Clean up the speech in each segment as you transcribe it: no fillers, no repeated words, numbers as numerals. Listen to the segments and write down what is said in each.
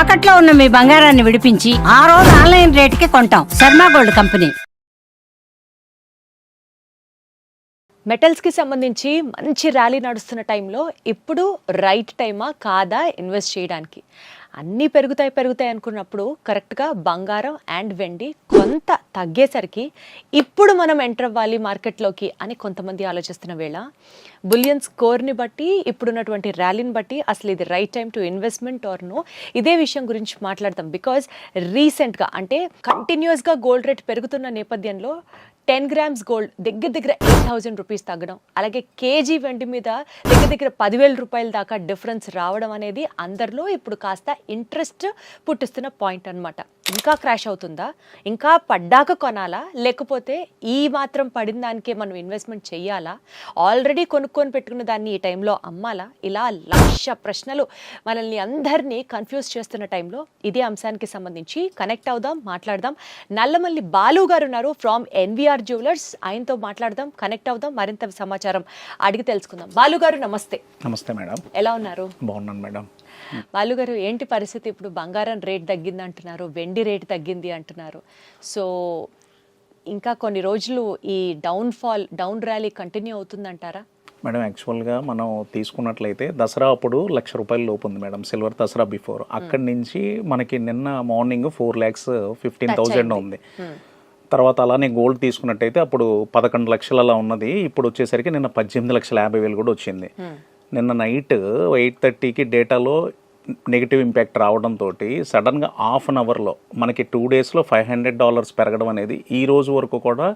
తాకట్లో ఉన్న మీ బంగారాన్ని విడిపించి ఆ రోజు ఆన్లైన్ రేటుకి కొంటాం. Sharma gold company. మెటల్స్కి సంబంధించి మంచి ర్యాలీ నడుస్తున్న టైంలో ఇప్పుడు రైట్ టైమా కాదా ఇన్వెస్ట్ చేయడానికి? అన్నీ పెరుగుతాయి అనుకున్నప్పుడు కరెక్ట్గా బంగారం అండ్ వెండి కొంత తగ్గేసరికి ఇప్పుడు మనం ఎంటర్ అవ్వాలి మార్కెట్లోకి అని కొంతమంది ఆలోచిస్తున్న వేళ బులియన్ స్కోర్ని బట్టి ఇప్పుడున్నటువంటి ర్యాలీని బట్టి అసలు ఇది right time to investment or no, ఇదే విషయం గురించి మాట్లాడతాం. బికాజ్ రీసెంట్గా అంటే కంటిన్యూస్గా గోల్డ్ రేట్ పెరుగుతున్న నేపథ్యంలో 10 grams గోల్డ్ దగ్గర 8,000 రూపీస్ తగ్గడం, అలాగే కేజీ వెండి మీద దగ్గర 10,000 రూపాయల దాకా డిఫరెన్స్ రావడం అనేది అందరిలో ఇప్పుడు కాస్త ఇంట్రెస్ట్ పుట్టిస్తున్న పాయింట్ అనమాట. ఇంకా క్రాష్ అవుతుందా, ఇంకా పడ్డాక కొనాలా, లేకపోతే ఈ మాత్రం పడిన దానికే మనం ఇన్వెస్ట్మెంట్ చేయాలా, ఆల్రెడీ కొనుక్కొని పెట్టుకున్న దాన్ని ఈ టైంలో అమ్మాలా? ఇలా లక్ష ప్రశ్నలు మనల్ని అందరినీ కన్ఫ్యూజ్ చేస్తున్న టైంలో ఇదే అంశానికి సంబంధించి కనెక్ట్ అవుదాం, మాట్లాడదాం. నల్లమల్లి బాలు గారు ఉన్నారు ఫ్రమ్ ఎన్విఆర్ జ్యువెలర్స్. ఆయనతో మాట్లాడదాం, కనెక్ట్ అవుదాం, మరింత సమాచారం అడిగి తెలుసుకుందాం. బాలు గారు నమస్తే. నమస్తే మేడం, ఎలా ఉన్నారు? బాగున్నాను మేడం. బాలు గారు, ఏంటి పరిస్థితి? ఇప్పుడు బంగారం రేట్ తగ్గింది అంటున్నారు, వెండి రేట్ తగ్గింది అంటున్నారు. సో ఇంకా కొన్ని రోజులు ఈ డౌన్ ర్యాలీ కంటిన్యూ అవుతుందంటారా? మేడం, యాక్చువల్గా మనం తీసుకున్నట్లయితే దసరా అప్పుడు ₹1,00,000 లోపు ఉంది మేడం, సిల్వర్ దసరా బిఫోర్. అక్కడి నుంచి మనకి నిన్న మార్నింగ్ 4,15,000 ఉంది. తర్వాత అలానే గోల్డ్ తీసుకున్నట్టయితే అప్పుడు 11 లక్షలు అలా ఉన్నది, ఇప్పుడు వచ్చేసరికి నిన్న 18,50,000 కూడా వచ్చింది. నిన్న నైట్ 8:30కి డేటాలో నెగిటివ్ ఇంపాక్ట్ రావడంతో సడన్గా హాఫ్ అన్ అవర్లో మనకి 2 డేస్లో $500 పెరగడం అనేది ఈ రోజు వరకు కూడా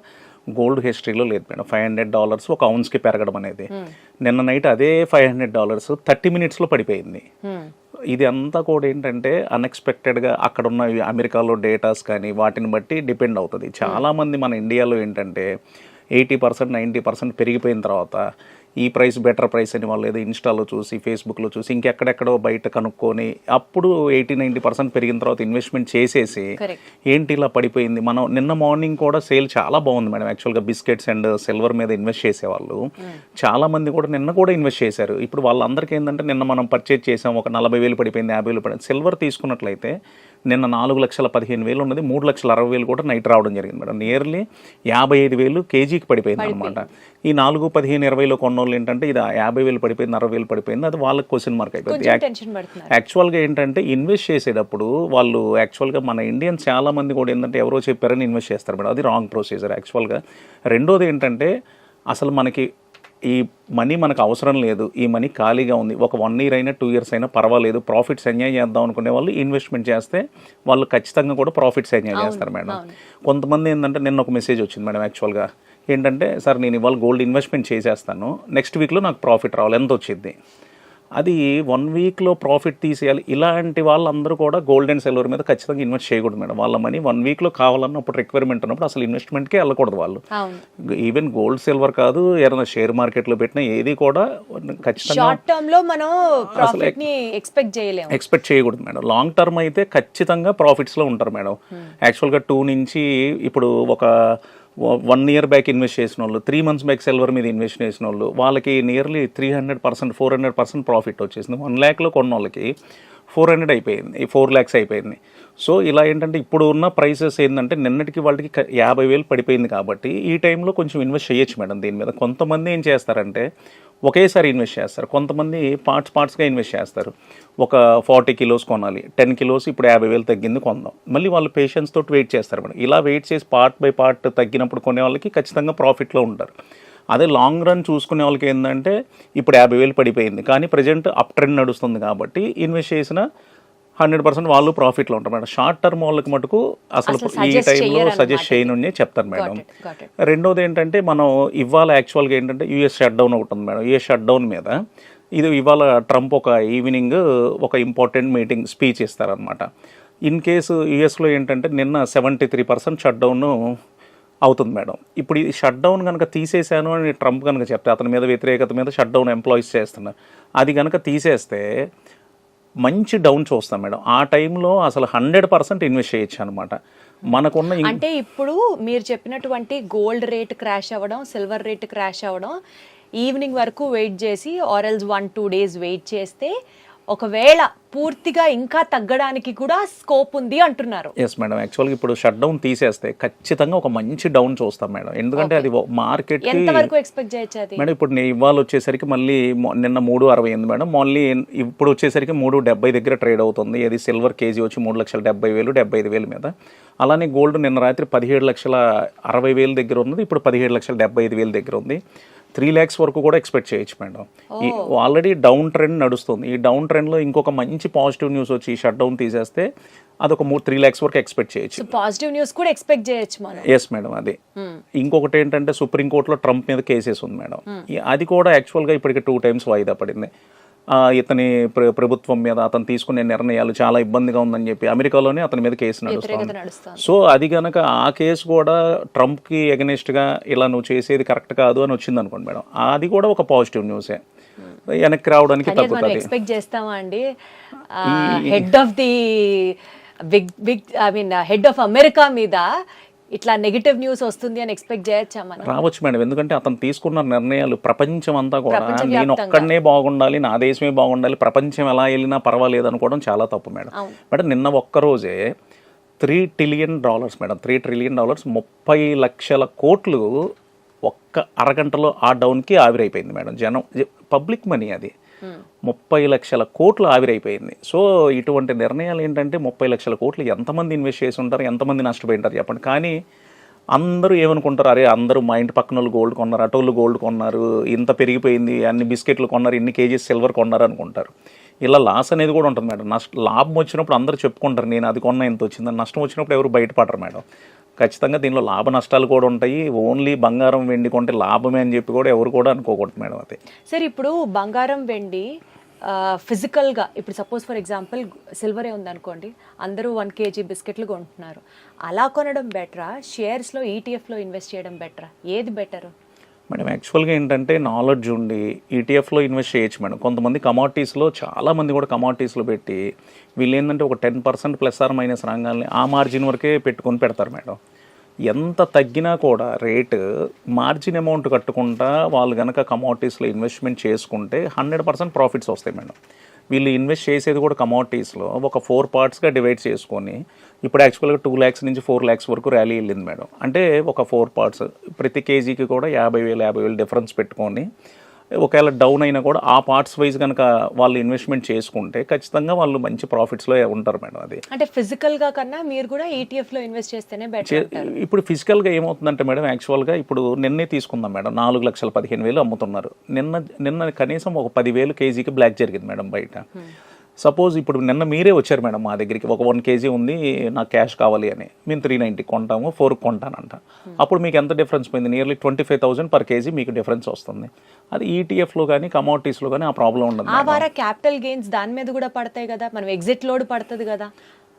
గోల్డ్ హిస్టరీలో లేదు మేడం. $500 ఒక ఔన్స్కి పెరగడం అనేది. నిన్న నైట్ అదే $500 30 minutesలో పడిపోయింది. ఇది అంతా కూడా ఏంటంటే అన్ఎక్స్పెక్టెడ్గా అక్కడ ఉన్న అమెరికాలో డేటాస్ కానీ వాటిని బట్టి డిపెండ్ అవుతుంది. చాలామంది మన ఇండియాలో ఏంటంటే 80% 90% పెరిగిపోయిన తర్వాత ఈ ప్రైస్ బెటర్ ప్రైస్ అని వాళ్ళు ఏదో ఇన్స్టాలో చూసి ఫేస్బుక్లో చూసి ఇంకెక్కడెక్కడో బయట కనుక్కొని అప్పుడు 80-90% పెరిగిన తర్వాత ఇన్వెస్ట్మెంట్ చేసేసి ఏంటి ఇలా పడిపోయింది. మనం నిన్న మార్నింగ్ కూడా సేల్ చాలా బాగుంది మేడం. యాక్చువల్గా బిస్కెట్స్ అండ్ సిల్వర్ మీద ఇన్వెస్ట్ చేసేవాళ్ళు చాలా మంది కూడా నిన్న కూడా ఇన్వెస్ట్ చేశారు. ఇప్పుడు వాళ్ళందరికీ ఏంటంటే నిన్న మనం పర్చేజ్ చేసాం, ఒక 40,000 పడిపోయింది, 50,000 పడింది. సిల్వర్ తీసుకున్నట్లయితే నిన్న 4,15,000 ఉన్నది, 3,60,000 కూడా నైట్ రావడం జరిగింది మేడం. నియర్లీ 55,000 కేజీకి పడిపోయింది అనమాట. ఈ 4, 15, 20లో కొన్నోళ్ళు ఏంటంటే ఇది 50,000 పడిపోయింది, 60,000 పడిపోయింది, అది వాళ్ళకి క్వశ్చన్ మార్క్ అయిపోయింది. యాక్చువల్గా ఏంటంటే ఇన్వెస్ట్ చేసేటప్పుడు వాళ్ళు యాక్చువల్గా మన ఇండియన్స్ చాలా మంది కూడా ఏంటంటే ఎవరో చెప్పారని ఇన్వెస్ట్ చేస్తారు మేడం. అది రాంగ్ ప్రొసీజర్ యాక్చువల్గా. రెండోది ఏంటంటే అసలు మనకి ఈ మనీ మనకు అవసరం లేదు, ఈ మనీ ఖాళీగా ఉంది, ఒక 1 year అయినా 2 years అయినా పర్వాలేదు, ప్రాఫిట్స్ ఎంజాయ్ చేద్దాం అనుకునే వాళ్ళు ఇన్వెస్ట్మెంట్ చేస్తే వాళ్ళు ఖచ్చితంగా కూడా ప్రాఫిట్స్ ఎంజాయ్ చేస్తారు మేడం. కొంతమంది ఏంటంటే నిన్న ఒక మెసేజ్ వచ్చింది మేడం. యాక్చువల్గా ఏంటంటే సార్ నేను ఇవాళ గోల్డ్ ఇన్వెస్ట్మెంట్ చేసేస్తాను, నెక్స్ట్ వీక్లో నాకు ప్రాఫిట్ రావాలి, ఎంత వచ్చింది? అది 1 weekలో ప్రాఫిట్ తీసేయాలి. ఇలాంటి వాళ్ళందరూ కూడా గోల్డ్ అండ్ సిల్వర్ మీద ఖచ్చితంగా ఇన్వెస్ట్ చేయకూడదు మేడం. వాళ్ళ మనీ 1 weekలో కావాలన్నప్పుడు రిక్వైర్మెంట్ ఉన్నప్పుడు అసలు ఇన్వెస్ట్మెంట్కే వెళ్ళకూడదు వాళ్ళు. ఈవెన్ గోల్డ్ సిల్వర్ కాదు, ఏదైనా షేర్ మార్కెట్లో పెట్టినా ఏది కూడా ఖచ్చితంగా ఎక్స్పెక్ట్ చేయకూడదు మేడం. లాంగ్ టర్మ్ అయితే ఖచ్చితంగా ప్రాఫిట్స్లో ఉంటారు మేడం. యాక్చువల్గా 2 నుంచి ఇప్పుడు ఒక 1 year బ్యాక్ ఇన్వెస్ట్ చేసిన వాళ్ళు, 3 months బ్యాక్ సిల్వర్ మీద ఇన్వెస్ట్ చేసిన వాళ్ళు వాళ్ళకి నియర్లీ 300%, 400% ప్రాఫిట్ వచ్చేసింది. 1 lakhలో కొన్న వాళ్ళకి 400 అయిపోయింది, 4 lakhs అయిపోయింది. సో ఇలా ఏంటంటే ఇప్పుడు ఉన్న ప్రైసెస్ ఏంటంటే నిన్నటికి వాళ్ళకి 50,000 పడిపోయింది కాబట్టి ఈ టైంలో కొంచెం ఇన్వెస్ట్ చేయొచ్చు మేడం దీని మీద. కొంతమంది ఏం చేస్తారంటే ఒకేసారి ఇన్వెస్ట్ చేస్తారు, కొంతమంది పార్ట్స్గా ఇన్వెస్ట్ చేస్తారు. ఒక 40 kilos కొనాలి, 10 kilos ఇప్పుడు 50,000 తగ్గింది కొందాం, మళ్ళీ వాళ్ళు పేషెన్స్ తోటి వెయిట్ చేస్తారు మేడం. ఇలా వెయిట్ చేసి పార్ట్ బై పార్ట్ తగ్గినప్పుడు కొనే వాళ్ళకి ఖచ్చితంగా ప్రాఫిట్లో ఉంటారు. అదే లాంగ్ రన్ చూసుకునే వాళ్ళకి ఏంటంటే ఇప్పుడు 50,000 పడిపోయింది కానీ ప్రజెంట్ అప్ ట్రెండ్ నడుస్తుంది కాబట్టి ఇన్వెస్ట్ చేసిన 100% వాళ్ళు ప్రాఫిట్లో ఉంటారు మేడం. షార్ట్ టర్మ్ వాళ్ళకి మటుకు అసలు ఈ టైంలో సజెస్ట్ చేయను చెప్తారు మేడం. రెండోది ఏంటంటే మనం ఇవాళ యాక్చువల్గా ఏంటంటే యూఎస్ షట్ డౌన్ ఒకటి ఉంది మేడం. యూఎస్ షట్ డౌన్ మీద ఇది ఇవాళ ట్రంప్ ఒక ఈవినింగ్ ఒక ఇంపార్టెంట్ మీటింగ్ స్పీచ్ ఇస్తారనమాట. ఇన్ కేసు యూఎస్లో ఏంటంటే నిన్న 73% షట్ డౌన్ అవుతుంది మేడం. ఇప్పుడు ఈ షట్ డౌన్ కనుక తీసేశాను అని ట్రంప్ కనుక చెప్తే అతని మీద వ్యతిరేకత మీద షట్ డౌన్ ఎంప్లాయీస్ చేస్తున్నారు, అది కనుక తీసేస్తే మంచి డౌన్ చూస్తాం మేడం. ఆ టైంలో అసలు 100% ఇన్వెస్ట్ చేయొచ్చు అనమాట. మనకున్న అంటే ఇప్పుడు మీరు చెప్పినటువంటి గోల్డ్ రేట్ క్రాష్ అవ్వడం, సిల్వర్ రేట్ క్రాష్ అవ్వడం, ఈవినింగ్ వరకు వెయిట్ చేసి ఆర్ ఎల్స్ 1-2 days వెయిట్ చేస్తే ఒకవేళ పూర్తిగా ఇంకా తగ్గడానికి కూడా స్కోప్ ఉంది అంటున్నారు. ఎస్ మేడం, యాక్చువల్గా ఇప్పుడు షట్ డౌన్ తీసేస్తే ఖచ్చితంగా ఒక మంచి డౌన్ చూస్తాం మేడం. ఎందుకంటే అది మార్కెట్ ఎంత వరకు ఎక్స్పెక్ట్ చేయొచ్చు అది? మేడం ఇప్పుడు ఇవాళ వచ్చేసరికి మళ్ళీ నిన్న 3.68 మేడం, మళ్ళీ ఇప్పుడు వచ్చేసరికి 3.70 దగ్గర ట్రేడ్ అవుతుంది. ఇది సిల్వర్ కేజీ వచ్చి 3,70,000 75,000 మీద. అలానే గోల్డ్ నిన్న రాత్రి 17,60,000 దగ్గర ఉన్నది, ఇప్పుడు 17,75,000 దగ్గర ఉంది. 3 lakhs వరకు కూడా ఎక్స్పెక్ట్ చేయొచ్చు మేడం. ఈ ఆల్రెడీ డౌన్ ట్రెండ్ నడుస్తుంది. ఈ డౌన్ ట్రెండ్లో ఇంకొక మంచి పాజిటివ్ న్యూస్ వచ్చి ఈ షట్ డౌన్ తీసేస్తే అదొక 3 lakhs వరకు ఎక్స్పెక్ట్ చేయొచ్చు. పాజిటివ్ న్యూస్ కూడా ఎక్స్పెక్ట్ చేయొచ్చు మనం. ఎస్ మేడం, అది ఇంకొకటి ఏంటంటే సుప్రీంకోర్టులో ట్రంప్ మీద కేసెస్ ఉంది మేడం. అది కూడా యాక్చువల్గా ఇప్పటికి 2 times వాయిదా పడింది. ఇతని ప్రభుత్వం మీద అతను తీసుకునే నిర్ణయాలు చాలా ఇబ్బందిగా ఉందని చెప్పి అమెరికాలోనే అతని మీద కేసు నడుస్తుంది. సో అది కనుక ఆ కేసు కూడా ట్రంప్కి ఎగనెస్ట్గా ఇలా నువ్వు చేసేది కరెక్ట్ కాదు అని వచ్చింది అనుకోండి మేడం, అది కూడా ఒక పాజిటివ్ న్యూసే. వెనక్కి రావడానికి తగ్గుతుంది. ఎక్స్పెక్ట్ చేస్తామా అండి head of the head of America మీద ఇట్లా నెగటివ్ న్యూస్ వస్తుంది అని ఎక్స్పెక్ట్ చేయొచ్చా మనం? రావచ్చు మేడం, ఎందుకంటే అతను తీసుకున్న నిర్ణయాలు ప్రపంచం అంతా కూడా నేను ఒక్కడనే బాగుండాలి, నా దేశమే బాగుండాలి, ప్రపంచం ఎలా వెళ్ళినా పర్వాలేదు అనుకోవడం చాలా తప్పు మేడం. మేడం నిన్న ఒక్కరోజే $3 trillion మేడం, $3 trillion 30 లక్షల కోట్లు ఒక్క అరగంటలో ఆ డౌన్కి ఆవిరైపోయింది మేడం. జనం పబ్లిక్ మనీ అది 30 లక్షల కోట్లు ఆవిరైపోయింది. సో ఇటువంటి నిర్ణయాలు ఏంటంటే 30 లక్షల కోట్లు ఎంతమంది ఇన్వెస్ట్ చేసి ఉంటారు, ఎంతమంది నష్టపోయి ఉంటారు చెప్పండి. కానీ అందరూ ఏమనుకుంటారు, అరే అందరూ మా ఇంటి పక్కన వాళ్ళు గోల్డ్ కొన్నారు, అటోళ్ళు గోల్డ్ కొన్నారు, ఇంత పెరిగిపోయింది, అన్ని బిస్కెట్లు కొన్నారు, ఇన్ని కేజీస్ సిల్వర్ కొన్నారు అనుకుంటారు. ఇలా లాస్ అనేది కూడా ఉంటుంది మేడం. లాభం వచ్చినప్పుడు అందరూ చెప్పుకుంటారు నేను అది కొన్నా ఎంత వచ్చిందని. నష్టం వచ్చినప్పుడు ఎవరు బయటపడరు మేడం. ఖచ్చితంగా దీనిలో లాభ నష్టాలు కూడా ఉంటాయి. ఓన్లీ బంగారం వెండి కొంటే లాభమే అని చెప్పి కూడా ఎవరు కూడా అనుకోకూడదు మేడం. అది సరే, ఇప్పుడు బంగారం వెండి ఫిజికల్గా ఇప్పుడు సపోజ్ ఫర్ ఎగ్జాంపుల్ సిల్వరే ఉందనుకోండి, అందరూ 1 kg బిస్కెట్లు కొంటున్నారు. అలా కొనడం బెటరా, షేర్స్లో ఈటీఎఫ్లో ఇన్వెస్ట్ చేయడం బెటరా, ఏది బెటరు మేడం? యాక్చువల్గా ఏంటంటే నాలెడ్జ్ ఉండి ఈటీఎఫ్లో ఇన్వెస్ట్ చేయొచ్చు మేడం. కొంతమంది కమాడిటీస్లో చాలామంది కూడా కమాడిటీస్లో పెట్టి వీళ్ళు ఏంటంటే ఒక 10% ± రంగాల్ని ఆ మార్జిన్ వరకే పెట్టుకొని పెడతారు మేడం. ఎంత తగ్గినా కూడా రేటు మార్జిన్ అమౌంట్ కట్టుకుంటా వాళ్ళు కనుక కమాడిటీస్లో ఇన్వెస్ట్మెంట్ చేసుకుంటే 100% ప్రాఫిట్స్ వస్తాయి మేడం. వీళ్ళు ఇన్వెస్ట్ చేసేది కూడా కమాడిటీస్లో ఒక 4 partsగా డివైడ్ చేసుకొని ఇప్పుడు యాక్చువల్గా 2 lakhs నుంచి 4 lakhs వరకు ర్యాలీ వెళ్ళింది మేడం. అంటే ఒక 4 parts ప్రతి కేజీకి కూడా 50,000 డిఫరెన్స్ పెట్టుకొని ఒకవేళ డౌన్ అయినా కూడా ఆ పార్ట్స్ వైజ్ కనుక వాళ్ళు ఇన్వెస్ట్మెంట్ చేసుకుంటే ఖచ్చితంగా వాళ్ళు మంచి ప్రాఫిట్స్లో ఉంటారు మేడం. అది అంటే ఫిజికల్గా కన్నా మీరు కూడా ఈటీఎఫ్లో ఇన్వెస్ట్ చేస్తేనే బెటర్. ఇప్పుడు ఫిజికల్గా ఏమవుతుందంటే మేడం, యాక్చువల్గా ఇప్పుడు నిన్నే తీసుకుందాం మేడం, 4,15,000 అమ్ముతున్నారు. నిన్న కనీసం ఒక 10,000 కేజీకి బ్లాక్ జరిగింది మేడం బయట. సపోజ్ ఇప్పుడు నిన్న మీరే వచ్చారు మేడం మా దగ్గరికి, ఒక 1 kg ఉంది నాకు క్యాష్ కావాలి అని, మేము 390 కొంటాము, 4 కొంటానంట. అప్పుడు మీకు ఎంత డిఫరెన్స్ పోయింది? నియర్లీ 25,000 per kg మీకు డిఫరెన్స్ వస్తుంది. అది ఈటీఎఫ్లో కానీ కమోడిటీస్లో కానీ ఆ ప్రాబ్లం ఉండదు. ఆ వార క్యాపిటల్ గెయిన్స్ దాని మీద కూడా పడతాయి కదా, మనం ఎగ్జిట్ లోడ్ పడుతుంది కదా.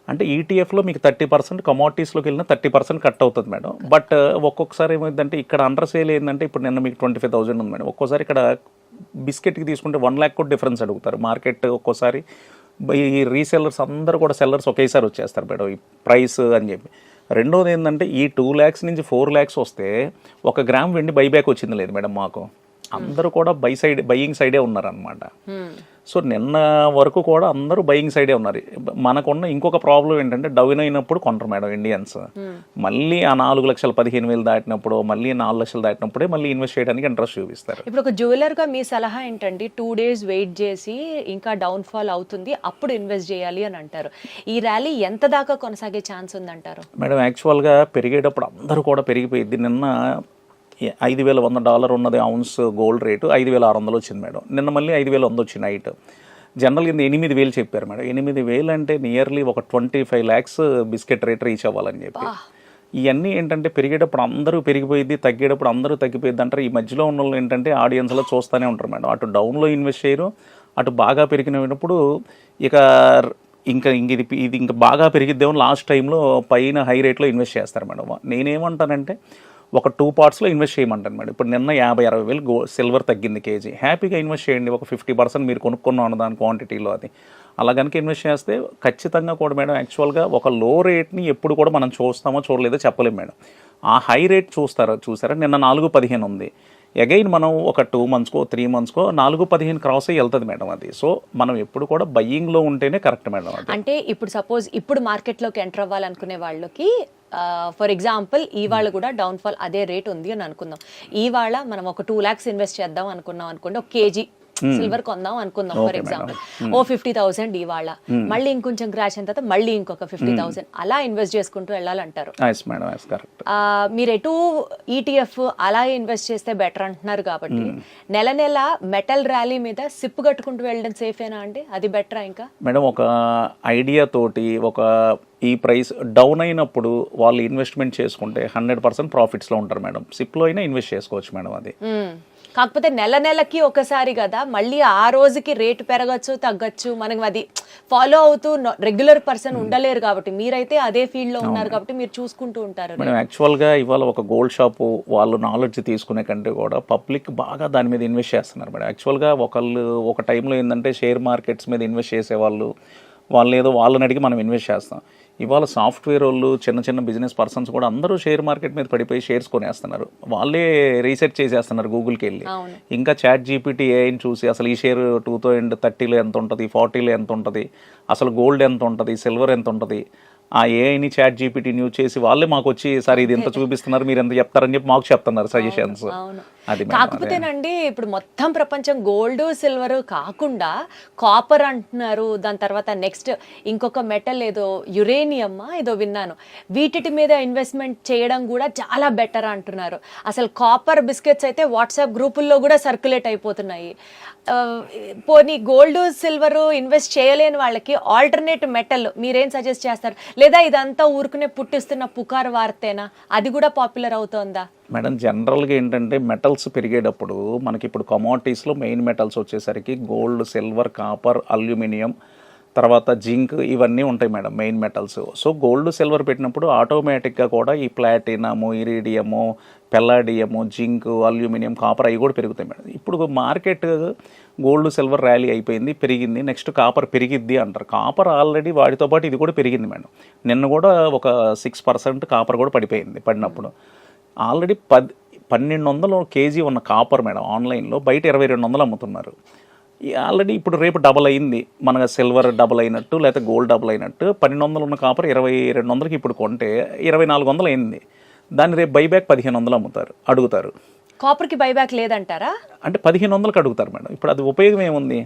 అంటే ఈటీఎఫ్లో మీకు 30%, కమోడిటీస్లోకి వెళ్ళినా 30% కట్ అవుతుంది మేడం. బట్ ఒక్కొక్కసారి ఏమైందంటే ఇక్కడ అండర్ సేల్ ఏంటంటే ఇప్పుడు నిన్న మీకు 25,000 ఉంది మేడం, ఒక్కోసారి ఇక్కడ బిస్కెట్కి తీసుకుంటే 1 lakh కూడా డిఫరెన్స్ అడుగుతారు మార్కెట్. ఒక్కోసారి ఈ రీసెల్లర్స్ అందరూ కూడా సెల్లర్స్ ఒకేసారి వచ్చేస్తారు మేడం ఈ ప్రైస్ అని చెప్పి. రెండోది ఏంటంటే ఈ 2 lakhs నుంచి 4 lakhs వస్తే 1 గ్రామ్ వెండి బైబ్యాక్ వచ్చింది లేదు మేడం మాకు. అందరూ కూడా బయింగ్ సైడే ఉన్నారనమాట. సో నిన్న వరకు కూడా అందరూ బయింగ్ సైడే ఉన్నారు. మనకున్న ఇంకొక ప్రాబ్లం ఏంటంటే డౌన్ అయినప్పుడు కొంటారు మేడం ఇండియన్స్. మళ్ళీ ఆ 4,15,000 దాటినప్పుడు, మళ్ళీ 4 లక్షలు దాటినప్పుడే మళ్ళీ ఇన్వెస్ట్ చేయడానికి ఇంట్రెస్ట్ చూపిస్తారు. ఇప్పుడు ఒక జ్యువెలర్గా మీ సలహా ఏంటంటే 2 days వెయిట్ చేసి ఇంకా డౌన్ఫాల్ అవుతుంది అప్పుడు ఇన్వెస్ట్ చేయాలి అని అంటారు. ఈ ర్యాలీ ఎంత దాకా కొనసాగే ఛాన్స్ ఉందంటారు మేడం? యాక్చువల్గా పెరిగేటప్పుడు అందరూ కూడా పెరిగిపోయింది. నిన్న $5,100 ఉన్నది ఔన్స్ గోల్డ్ రేటు 5,600 వచ్చింది మేడం. నిన్న మళ్ళీ 5,100 వచ్చింది నైట్. జనరల్గా 8,000 చెప్పారు మేడం. 8,000 అంటే నియర్లీ ఒక 25 lakhs బిస్కెట్ రేట్ రీచ్ అవ్వాలని చెప్పి. ఇవన్నీ ఏంటంటే పెరిగేటప్పుడు అందరూ పెరిగిపోయింది, తగ్గేటప్పుడు అందరూ తగ్గిపోయింది అంటారు. ఈ మధ్యలో ఉన్న వాళ్ళు ఏంటంటే ఆడియన్స్లో చూస్తూనే ఉంటారు మేడం. అటు డౌన్లో ఇన్వెస్ట్ చేయరు, అటు బాగా పెరిగినప్పుడు ఇంకా ఇది ఇంకా బాగా పెరిగిద్దేమో లాస్ట్ టైంలో పైన హై రేట్లో ఇన్వెస్ట్ చేస్తారు మేడం. నేనేమంటానంటే ఒక 2 partsలో ఇన్వెస్ట్ చేయమంటాను మేడం. ఇప్పుడు నిన్న 50,000-60,000 సిల్వర్ తగ్గింది కేజీ, హ్యాపీగా ఇన్వెస్ట్ చేయండి. ఒక 50% మీరు కొనుక్కున్నాను దాని క్వాంటిటీలో. అది అలా కనుక ఇన్వెస్ట్ చేస్తే ఖచ్చితంగా కూడా మేడం యాక్చువల్గా ఒక లో రేట్ని ఎప్పుడు కూడా మనం చూస్తామో చూడలేదో చెప్పలేము మేడం. ఆ హై రేట్ చూసారా? నిన్న 4,15 ఉంది, అగైన్ మనం ఒక 2 monthsకో 3 monthsకో 4-15 క్రాస్ అయ్యి వెళ్తుంది మేడం అది. సో మనం ఎప్పుడు కూడా బయ్యింగ్లో ఉంటేనే కరెక్ట్ మేడం అది. అంటే ఇప్పుడు సపోజ్ ఇప్పుడు మార్కెట్లోకి ఎంటర్ అవ్వాలనుకునే వాళ్ళకి ఫర్ ఎగ్జాంపుల్ ఇవాళ కూడా డౌన్ఫాల్ అదే రేట్ ఉంది అని అనుకుందాం. ఇవాళ మనం ఒక 2 lakhs ఇన్వెస్ట్ చేద్దాం అనుకున్నాం అనుకోండి, ఒక కేజీ సిల్వర్ కొందాం అనుకుందాం ఫర్ ఎగ్జాంపుల్, ఓ 50,000 ఇవాళ, మళ్ళీ ఇంకొంచెం క్రాష్ అయిన తర్వాత మళ్ళీ ఇంకొక 50,000 అలా ఇన్వెస్ట్ చేసుకుంటూ వెళ్ళాలంటారు. మీరు ఎటు ఈటీఎఫ్ అలా ఇన్వెస్ట్ చేస్తే బెటర్ అంటున్నారు కాబట్టి నెల నెల మెటల్ ర్యాలీ మీద సిప్ కట్టుకుంటూ వెళ్ళడం సేఫేనా అండి? అది బెటరా? ఇంకా మేడం ఒక ఐడియా తోటి ఒక ఈ ప్రైస్ డౌన్ అయినప్పుడు వాళ్ళు ఇన్వెస్ట్మెంట్ చేసుకుంటే 100% ప్రాఫిట్స్లో ఉంటారు మేడం. సిప్లో అయినా ఇన్వెస్ట్ చేసుకోవచ్చు మేడం అది. కాకపోతే నెల నెలకి ఒకసారి కదా, మళ్ళీ ఆ రోజుకి రేటు పెరగచ్చు తగ్గచ్చు, మనకి అది ఫాలో అవుతూ రెగ్యులర్ పర్సన్ ఉండలేరు కాబట్టి, మీరైతే అదే ఫీల్డ్ లో ఉన్నారు కాబట్టి మీరు చూసుకుంటూ ఉంటారు. మేడం యాక్చువల్గా ఇవాళ ఒక గోల్డ్ షాపు వాళ్ళు నాలెడ్జ్ తీసుకునే కంటే కూడా పబ్లిక్ బాగా దాని మీద ఇన్వెస్ట్ చేస్తున్నారు మేడం. యాక్చువల్గా ఒక టైంలో ఏంటంటే షేర్ మార్కెట్స్ మీద ఇన్వెస్ట్ చేసేవాళ్ళు, వాళ్ళు ఏదో వాళ్ళని అడిగి మనం ఇన్వెస్ట్ చేస్తాం. ఇవాళ సాఫ్ట్వేర్ వాళ్ళు, చిన్న చిన్న బిజినెస్ పర్సన్స్ కూడా అందరూ షేర్ మార్కెట్ మీద పడిపోయి షేర్స్ కొనేస్తున్నారు. వాళ్ళే రీసెర్చ్ చేసేస్తున్నారు గూగుల్కి వెళ్ళి. ఇంకా ChatGPT ఏఐని చూసి అసలు ఈ షేర్ 2030లో ఎంత ఉంటుంది, 40లో ఎంత ఉంటుంది, అసలు గోల్డ్ ఎంత ఉంటుంది, సిల్వర్ ఎంత ఉంటుంది, ఆ ఏఐని ChatGPT యూజ్ చేసి వాళ్ళే మాకు వచ్చి సార్ ఇది ఎంత చూపిస్తున్నారు, మీరు ఎంత చెప్తారని చెప్పి మాకు చెప్తున్నారు సజెషన్స్. అది కాకపోతేనండి ఇప్పుడు మొత్తం ప్రపంచం గోల్డ్ సిల్వర్ కాకుండా కాపర్ అంటున్నారు, దాని తర్వాత నెక్స్ట్ ఇంకొక మెటల్ ఏదో యురేనియం ఏదో విన్నాను, వీటి మీద ఇన్వెస్ట్మెంట్ చేయడం కూడా చాలా బెటర్ అంటున్నారు. అసలు కాపర్ బిస్కెట్స్ అయితే వాట్సాప్ గ్రూపుల్లో కూడా సర్క్యులేట్ అయిపోతున్నాయి. పోనీ గోల్డ్ సిల్వర్ ఇన్వెస్ట్ చేయలేని వాళ్ళకి ఆల్టర్నేట్ మెటల్ మీరేం సజెస్ట్ చేస్తారు? లేదా ఇదంతా ఊరుకునే పుట్టిస్తున్న పుకారు వార్తేనా? అది కూడా పాపులర్ అవుతోందా? మేడం జనరల్గా ఏంటంటే మెటల్స్ పెరిగేటప్పుడు మనకి ఇప్పుడు కమోడిటీస్లో మెయిన్ మెటల్స్ వచ్చేసరికి గోల్డ్, సిల్వర్, కాపర్, అల్యూమినియం, తర్వాత జింక్, ఇవన్నీ ఉంటాయి madam main metals. So gold, silver పెట్టినప్పుడు ఆటోమేటిక్గా కూడా ఈ ప్లాటినము, ఇరీడియము, పెల్లాడియము, జింక్, అల్యూమినియం, కాపర్ అవి కూడా పెరుగుతాయి మేడం. ఇప్పుడు మార్కెట్ గోల్డ్, సిల్వర్ ర్యాలీ అయిపోయింది, పెరిగింది, నెక్స్ట్ కాపర్ పెరిగిద్ది అంటారు. కాపర్ ఆల్రెడీ వాటితో పాటు ఇది కూడా పెరిగింది మేడం. నిన్న కూడా ఒక 6% కాపర్ కూడా పడినప్పుడు ఆల్రెడీ 1200 కేజీ ఉన్న కాపర్ మేడం ఆన్లైన్లో బయట 2200 అమ్ముతున్నారు. ఆల్రెడీ ఇప్పుడు రేపు డబల్ అయింది, మన సిల్వర్ డబల్ అయినట్టు లేకపోతే గోల్డ్ డబల్ అయినట్టు. 1200 ఉన్న కాపర్ 2200కి ఇప్పుడు కొంటే 2400 అయింది. దాన్ని రేపు బైబ్యాక్ 1500 అడుగుతారు. కాపర్కి బైబ్యాక్ లేదంటారా? అంటే 1500కి అడుగుతారు మేడం. ఇప్పుడు అది ఉపయోగం ఏముంది?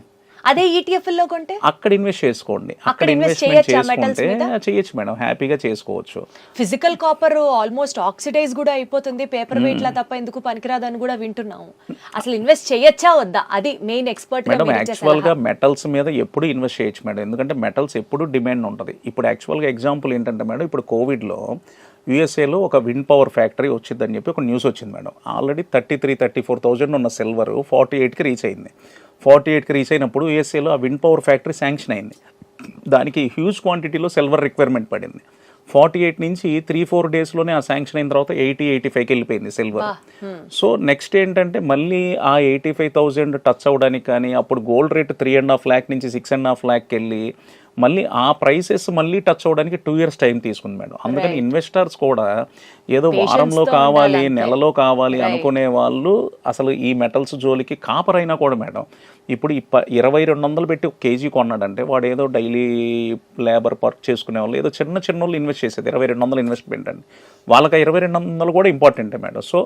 అదే ఈటీఎఫ్ లో కొంటే అక్కడ ఇన్వెస్ట్ చేసుకోండి, అక్కడ ఇన్వెస్ట్మెంట్ చేసుకుంటే చేయొచ్చు మేడం, హ్యాపీగా చేసుకోవచ్చు. ఫిజికల్ కాపర్ ఆల్మోస్ట్ ఆక్సిడైజ్ కూడా అయిపోతుంది, పేపర్ వెయిట్ లా తప్ప ఎందుకు పనికిరాదని కూడా వింటున్నాము. అసలు ఇన్వెస్ట్ చేయొచ్చా వద్దా? అది మెయిన్ ఎక్స్పర్ట్ మేడం. యాక్చువల్ గా మెటల్స్ మీద ఎప్పుడు ఇన్వెస్ట్ చేయొచ్చు మేడం, ఎందుకంటే మెటల్స్ ఎప్పుడు డిమాండ్ ఉంటుంది. ఇప్పుడు యాక్చువల్ గా ఎగ్జాంపుల్ ఏంటంటే మేడం, ఇప్పుడు కోవిడ్లో యూఎస్ఏలో ఒక విండ్ పవర్ ఫ్యాక్టరీ వచ్చిందని చెప్పి ఒక న్యూస్ వచ్చింది మేడం. ఆల్రెడీ 33,000-34,000 ఉన్న సిల్వర్ 48కి రీచ్ అయింది. 48కి రీచ్ అయినప్పుడు యూఎస్ఏలో ఆ విండ్ పవర్ ఫ్యాక్టరీ శాంక్షన్ అయింది. దానికి హ్యూజ్ క్వాంటిటీలో సిల్వర్ రిక్వైర్మెంట్ పడింది. 48 నుంచి 3-4 డేస్లోనే ఆ శాంక్షన్ అయిన తర్వాత 80-85కి వెళ్ళిపోయింది సిల్వర్. సో నెక్స్ట్ ఏంటంటే మళ్ళీ ఆ 85,000 టచ్ అవ్వడానికి కానీ, అప్పుడు గోల్డ్ రేట్ 3.5 lakh నుంచి 6.5 lakh వెళ్ళి మళ్ళీ ఆ ప్రైసెస్ మళ్ళీ టచ్ అవ్వడానికి 2 years టైం తీసుకుంది మేడం. అందుకని ఇన్వెస్టర్స్ కూడా ఏదో వారంలో కావాలి, నెలలో కావాలి అనుకునే వాళ్ళు అసలు ఈ మెటల్స్ జోలికి, కాపర్ అయినా కూడా మేడం ఇప్పుడు 2200 పెట్టి ఒక కేజీ కొన్నాడంటే వాడు ఏదో డైలీ లేబర్ వర్క్ చేసుకునే వాళ్ళు, ఏదో చిన్న వాళ్ళు ఇన్వెస్ట్ చేసేది 2200 ఇన్వెస్ట్మెంట్ అండి. వాళ్ళకి 2200 కూడా ఇంపార్టెంటే మేడం. సో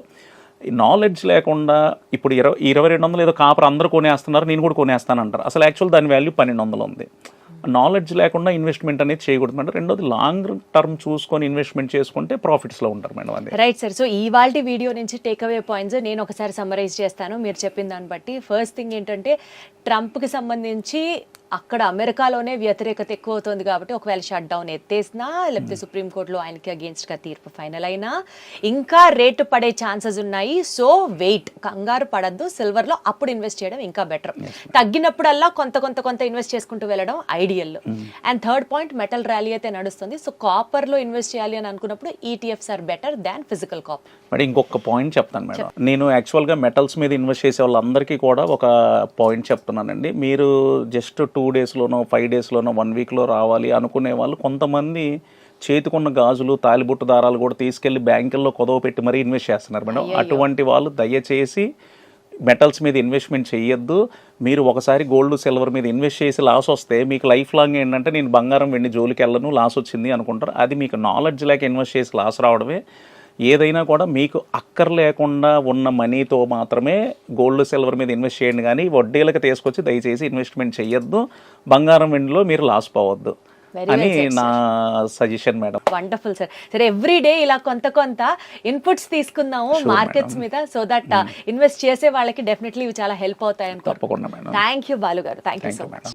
నాలెడ్జ్ లేకుండా ఇప్పుడు 2200 ఏదో కాపర్ అందరూ కొనేస్తున్నారు, నేను కూడా కొనేస్తాను అంటారు. అసలు యాక్చువల్ దాని వాల్యూ 1200 ఉంది. నాలెడ్జ్ లేకుండా ఇన్వెస్ట్మెంట్ అనేది చేయకూడదు మేడం. రెండోది లాంగ్ టర్మ్ చూసుకొని ఇన్వెస్ట్మెంట్ చేసుకుంటే ప్రాఫిట్స్లో ఉంటారు మేడం. అది రైట్ సార్. సో ఇవాల్టి వీడియో నుంచి టేక్ అవే పాయింట్స్ నేను ఒకసారి సమ్మరైజ్ చేస్తాను మీరు చెప్పిన దాన్ని బట్టి. ఫస్ట్ థింగ్ ఏంటంటే ట్రంప్కి సంబంధించి అక్కడ అమెరికాలోనే వ్యతిరేకత ఎక్కువ అవుతుంది కాబట్టి ఒకవేళ షట్ డౌన్ ఎత్తేసినా, లేకపోతే సుప్రీంకోర్టులో ఆయనకి అగేన్స్ట్గా తీర్పు ఫైనల్ అయినా ఇంకా రేటు పడే ఛాన్సెస్ ఉన్నాయి. సో వెయిట్, కంగారు పడద్దు, సిల్వర్లో అప్పుడు ఇన్వెస్ట్ చేయడం ఇంకా బెటర్. తగ్గినప్పుడల్లా కొంత ఇన్వెస్ట్ చేసుకుంటూ వెళ్ళడం ideal. And third point, metal rally అయితే నడుస్తుంది. సో కాపర్లో ఇన్వెస్ట్ చేయాలి అని అనుకున్నప్పుడు ETFs or better than physical copper. Madam ఇంకొక పాయింట్ చెప్తాను మేడం. నేను యాక్చువల్గా మెటల్స్ మీద ఇన్వెస్ట్ చేసే వాళ్ళందరికీ కూడా ఒక పాయింట్ చెప్తున్నాను. చెప్తున్నానండి, మీరు జస్ట్ 2 డేస్లోనో 5 డేస్లోనో 1 వీక్లో రావాలి అనుకునే వాళ్ళు కొంతమంది చేతికున్న గాజులు తాలిబుట్టు దారాలు కూడా తీసుకెళ్లి బ్యాంకుల్లో కుదవ పెట్టి మరీ ఇన్వెస్ట్ చేస్తున్నారు మేడం. అటువంటి వాళ్ళు దయచేసి మెటల్స్ మీద ఇన్వెస్ట్మెంట్ చేయొద్దు. మీరు ఒకసారి గోల్డ్ సిల్వర్ మీద ఇన్వెస్ట్ చేసి లాస్ వస్తే మీకు లైఫ్ లాంగ్ ఏంటంటే నేను బంగారం వెండి జోలికి వెళ్ళను లాస్ వచ్చింది అనుకుంటారు. అది మీకు నాలెడ్జ్ లేక ఇన్వెస్ట్ చేసి లాస్ రావడమే. ఏదైనా కూడా మీకు అక్కర్ లేకుండా ఉన్న మనీతో మాత్రమే గోల్డ్ సిల్వర్ మీద ఇన్వెస్ట్ చేయండి, కానీ వడ్డీలకు తీసుకొచ్చి దయచేసి ఇన్వెస్ట్మెంట్ చేయొద్దు. బంగారం వెండిలో మీరు లాస్ పోవద్దు అని నా సజెషన్ మేడం. Wonderful sir. సరే ఎవ్రీ డే ఇలా కొంత ఇన్పుట్స్ తీసుకుందాము మార్కెట్స్ మీద, సో దట్ ఇన్వెస్ట్ చేసే వాళ్ళకి డెఫినెట్లీ ఇవి చాలా హెల్ప్ అవుతాయి అనుకో. తప్పకుండా మేడం. థ్యాంక్ యూ బాలు గారు, థ్యాంక్ యూ సో మచ్.